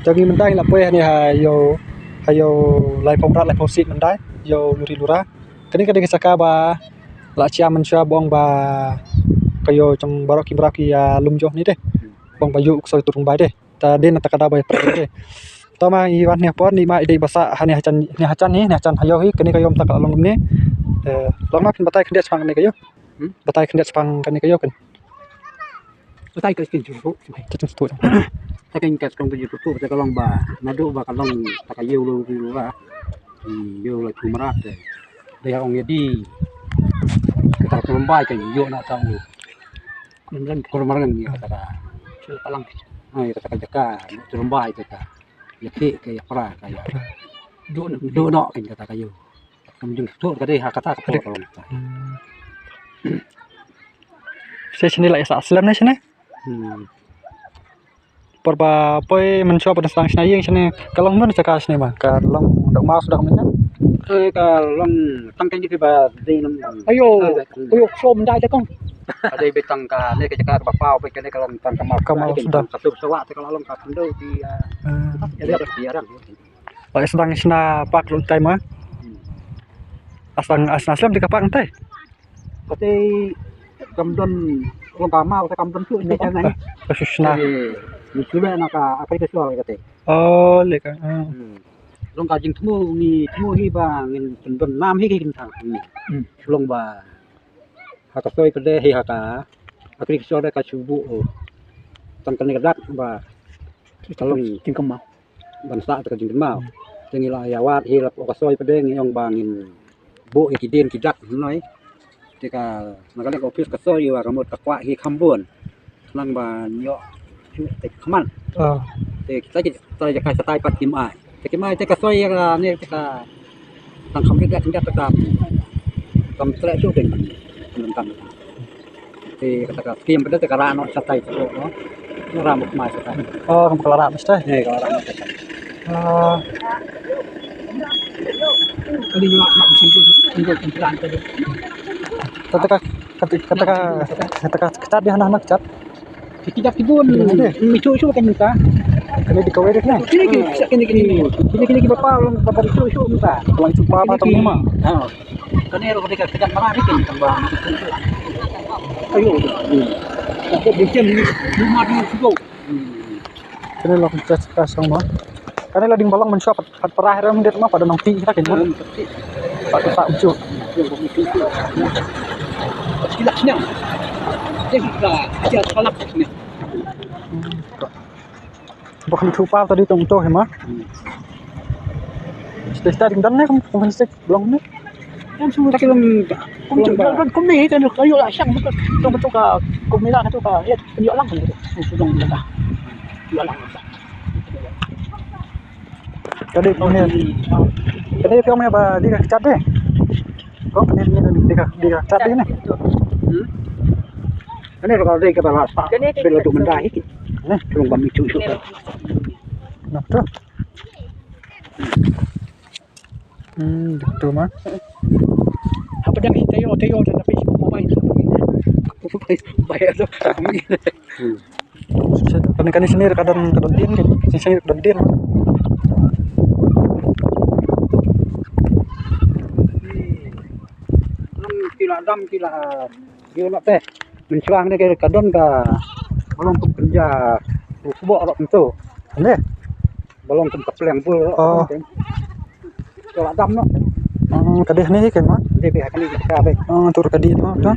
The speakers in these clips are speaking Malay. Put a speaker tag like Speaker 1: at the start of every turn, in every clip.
Speaker 1: Jangan mendai lah poe ni hayo lai pongrat lai posit mendai yo luri lura. Kini kadang saka ba la chia mensia bong ba kayo trong baraki ya lumjoh ni deh. Bong bayu soi turung bai deh. Ta den ta kada bai per deh. Tama iwan ni pon ni ma ide basa hani hacan ni hacan hayo hi kini kayo tak long ni. Long ma pin batai kendet sepang ni kayo. Batai kendet sepang kan ni kayo kan.
Speaker 2: Batai ke kin juru.
Speaker 1: Kita tu.
Speaker 2: Ta kin kat kong juru tu ta kalong ba nadu ba kalong ta kayu lu ba. Yo la kumarat deh. Dia ong di kita kurumbai kan yo na tahu. Kurumbaran ni kata palang. Ai kata jaka kurumbai kata. Ya ke ya pra kaya. Do no kan kata kayu. Kamjung tu kata ha kata ko kalong.
Speaker 1: Saya sini lah ya aslam ni sini. Perba poi mencoba pada sang sini yang sini kalong mana cakap sini mah kalong dak mau sudah mana.
Speaker 2: Kalong tangkan di ba di nam.
Speaker 1: Ayo som dai ta kong.
Speaker 2: Ada betang ka ni ke cakap ba pau pe ke kalong tang kamau
Speaker 1: sudah.
Speaker 2: Satu sawak te kalong ka tendo di ya dia orang.
Speaker 1: Pak sedang sina pak lutai mah. Asang aslam di kapak entai.
Speaker 2: Kata kamdon orang kamau te kamdon tu ni kan.
Speaker 1: Kasusna.
Speaker 2: Ni sudah nak apa itu soal kata.
Speaker 1: Oh, leka.
Speaker 2: Long kajing temu hi ba ngin pendon nam hi kin thang ni. Long ba haka soi kede hi haka. Akri soi ka subu. Tang kan dak ba. Kalau
Speaker 1: King kemau.
Speaker 2: Bansa ka jing mau. Tengi la yawat hi la ka soi pede ngi ong ba ngin bo ki den ki dak noi. Tika nakale ka office ka soi wa kamot ka kwa hi khambon. Lang ba nyo te khaman. Te saya kai satai pat kim ai. Te kim ai te ka soi ya ni te ka tang kham dak dak tak kam tre chu den tam. Te kata ka kim pada te ka ra no satai chu no. Rambut mai satai.
Speaker 1: Oh, kamu kelara mesti.
Speaker 2: Kalau ra. Kali nak mesin tu tinggal pelan tadi.
Speaker 1: Kata ketat dia anak ketat.
Speaker 2: Tidak kibun. Micu kan muka.
Speaker 1: Kini di kawai deh ni.
Speaker 2: Kini bapa micu muka.
Speaker 1: Pulang cuma apa tamu mah.
Speaker 2: Kani ero dekat mana bikin tambah. Ayo. Aku bikin rumah di situ.
Speaker 1: Kini lo kecat sama. Kani lading balong mensuap perah ram dia mah pada nongti kita kan. Tak ucu.
Speaker 2: Silak senang. Jadi aja salak ni.
Speaker 1: Bukan lupa tadi tunggu mah. Sudah dan ni kamu stek belum ni.
Speaker 2: Kan semua tak kan kumi kan kayu lah sang betul ka kumi lah tu ka ya penjual lang kan tu. Sudah dah. Jual lang.
Speaker 1: Tadi kamu ni apa dia kecat deh. Kau kena dia kecat deh ni.
Speaker 2: Ini kalau dia ke bawah pak, belum tu mendai. Nah, belum bami cucu.
Speaker 1: Nah tu. Gitu mah.
Speaker 2: Apa dah tayo dan tapi mobile. Bayar tu.
Speaker 1: Kan sendiri kadang din kan. Sendiri kadang din.
Speaker 2: Kila dia nak teh. Mencerang ni ke kadon ka belum kerja subok rok tu.
Speaker 1: Ni.
Speaker 2: Belum tempat peleng pul. Kalau dam no.
Speaker 1: Kadeh ni kan mah.
Speaker 2: Dia pihak ni kita apa?
Speaker 1: Tur kadih mah tu.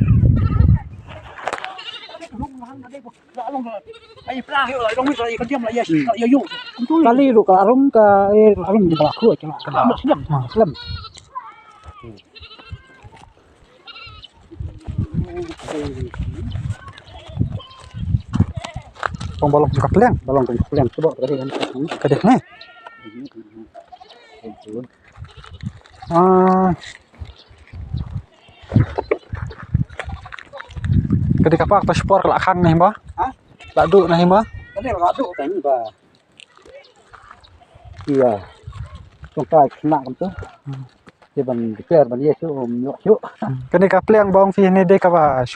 Speaker 2: Ai plah yo la dong mi sai kadiam la ya yo. Kali lu ka arum ka arum di bawah ku aja. Silam. Silam.
Speaker 1: Balong juga peleng.
Speaker 2: Balong peleng coba tadi kan.
Speaker 1: Kadeh ni. Ketika apa paspor ke lakang nih mbak? Ladu nih mbak?
Speaker 2: Tadi ladu kan mbak. Iya. Sampai kena kan tu. Dia ban dikir ban dia tu nyok nyok.
Speaker 1: Ketika peleng bawang fi ni dek apa?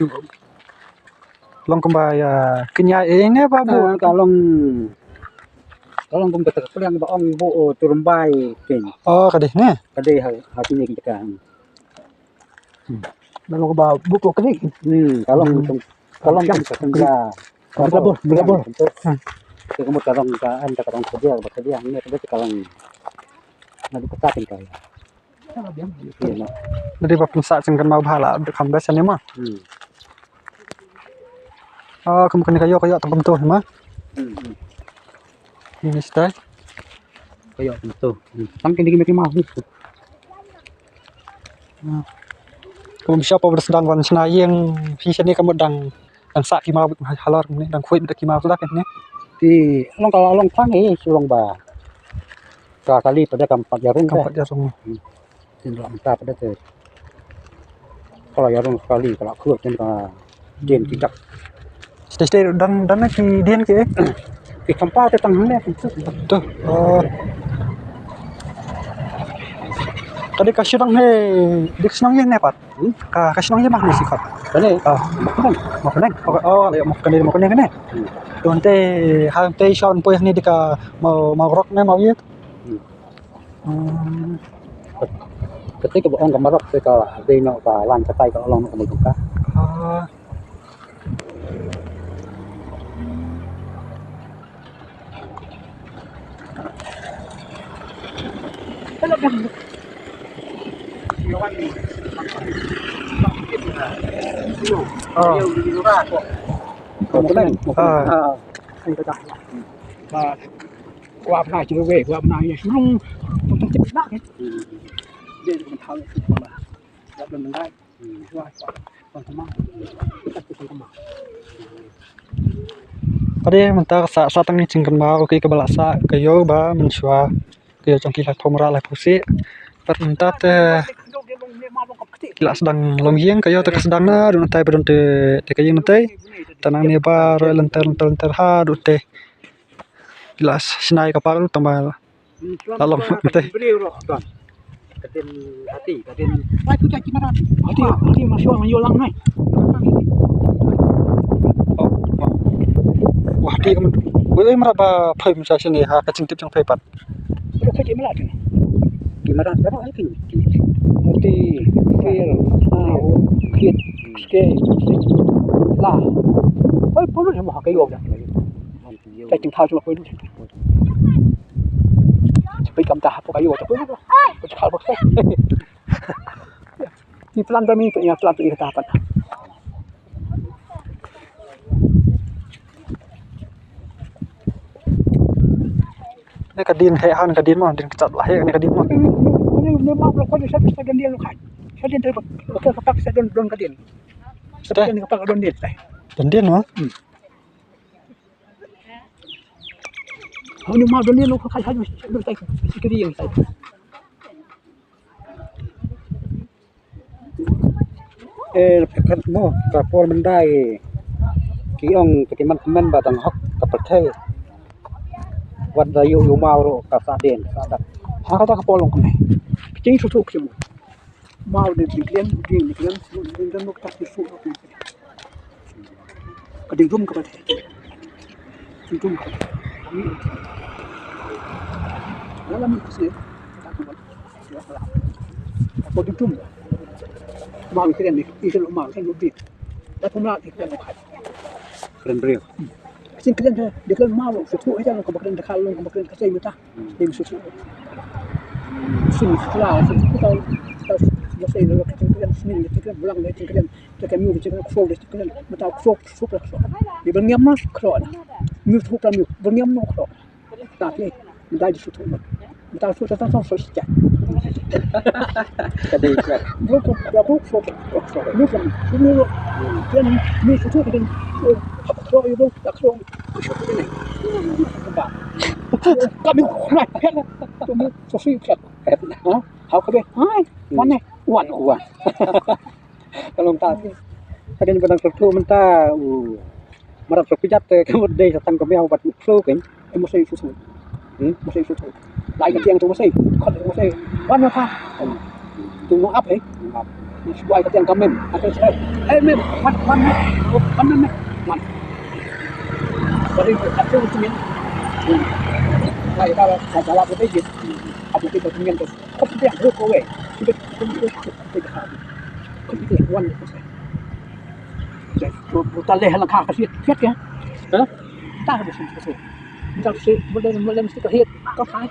Speaker 1: Long kembaya kenyai ini apa bu?
Speaker 2: Kalong Kalau ngom betul yang ba ong bu turun bai king.
Speaker 1: Oh kadeh ne.
Speaker 2: Kadai hati ni kita.
Speaker 1: Kalau ba buku kadeh.
Speaker 2: Kalau jam kerja.
Speaker 1: Berabur.
Speaker 2: Kamu kalau anda kalau bekerja ini berarti kalau nanti petakin kau.
Speaker 1: Dari bab pensak sing kan mau bahala kam besa ne mah. Oh kamu kena kayo tempat tu mah. Ini stay.
Speaker 2: Kayak gitu. Tangkin dikit mau.
Speaker 1: Kamu bisa apa bersedang wan senayeng hisani kamu dang sak ki mau halor ni dang kuit dak ki mau sudah kan ni.
Speaker 2: Di kalau pangi sulung ba. Kali pada kampat jarung
Speaker 1: Kampat jarung.
Speaker 2: Tidak minta pada tu. Kalau jarung sekali kalau kuat kan dia tidak.
Speaker 1: Stay dan ki dian ke.
Speaker 2: Di kampat tu tanggung ni.
Speaker 1: Betul. Tadi kasih dong he, dik senang ye nepat. Kasih dong ye mah ni sikat.
Speaker 2: Boleh.
Speaker 1: Mau kena. Oh, mau kena. Tuan teh hal teh shaun poy ni dika mau rock ne mau ye.
Speaker 2: Ketika orang kemarok kalau ada nak lan ketai kalau orang nak buka.
Speaker 3: Qua này chưa về qua này xuống không chết nát hết đây mình thao được mà gặp được mình đây qua còn thằng
Speaker 1: Tadi mentar sa tang ni cingkan mau ke balasa kayo ba mensua kayo trong kilat thomra la pusi. Pat mentat kila sedang longyeng kayo te sedang na dun tai bedon te kayo nantai. Tanang ni ba lenter ha du te. Kilas sinai kapal tambal lalom nantai.
Speaker 2: Kadin hati, kadin.
Speaker 3: ai cứ chạy chi mà hati mà show mà vô lăng này
Speaker 1: Wah di kamu. Wei meraba phai masa sini ha kacing tip trong phai pat.
Speaker 3: udah kayak gimana tuh
Speaker 2: Gimana? Berapa lagi?
Speaker 3: mesti feel kid skate lah ôi bố nó mà cái gồm chạy chừng thao cho mà quên luôn bị cầm ta có cái gồm cho quên luôn có khảo bác sĩ thì plan kami punya plan itu kapan
Speaker 1: Ni kadin he han kadin mah din kecat lah he ni kadin mah.
Speaker 3: ini mau lo kau bisa dan dia lo kan saya dia terus kapak saya don kadin saya kapak don dia saya
Speaker 1: Dan dia mah.
Speaker 3: ini mau don dia lo kai hai saya sekali yang saya
Speaker 2: Kan mo kapor mendai. Ki ong teman-teman batang hok kapathe. Wat dayu yu mau ro ka saden sadak.
Speaker 3: kata kapolong kami kecing susu kemu mau dibikin dan lo tak susu kadang rum kepada rum dalam itu sih apa rum mau kalian ni itu mau kan lebih tapi mau kalian nak
Speaker 2: Keren brio.
Speaker 3: kecing kalian dia kalian mau susu aja lo kemarin dah kalau kemarin kasih minta dia susu sini setelah kita masih lo kecing kalian sini kalian pulang dari kalian kalian mulu kalian kau dari kalian minta kau susu di berniam mas kau na mulu susu kalian berniam no kau tapi minta di susu minta susu tentang susu saja
Speaker 2: Kadai ka.
Speaker 3: Berapa susu mulu kalian mulu susu kalian kau itu tak kau ini kami nak tunggu susu kat hao kau hai mana wan
Speaker 2: Kalau tak kadin badang tertu menta marap terpijat kamu dei satang kami awat flow kan.
Speaker 3: masih susu masih susu lại cái tiếng tunggu masih còn tunggu masih wan apa tunggu apa sebuah cái tiếng kami atau saya mem wan jadi aku cuma Lại ta phải trả lại cái gì học một cái đầu tiên không biết được có vẻ không biết cái khả không biết được quan ta leh lang khá cái thiết kìa hả ta được sự ta sẽ một lần mesti cái có phải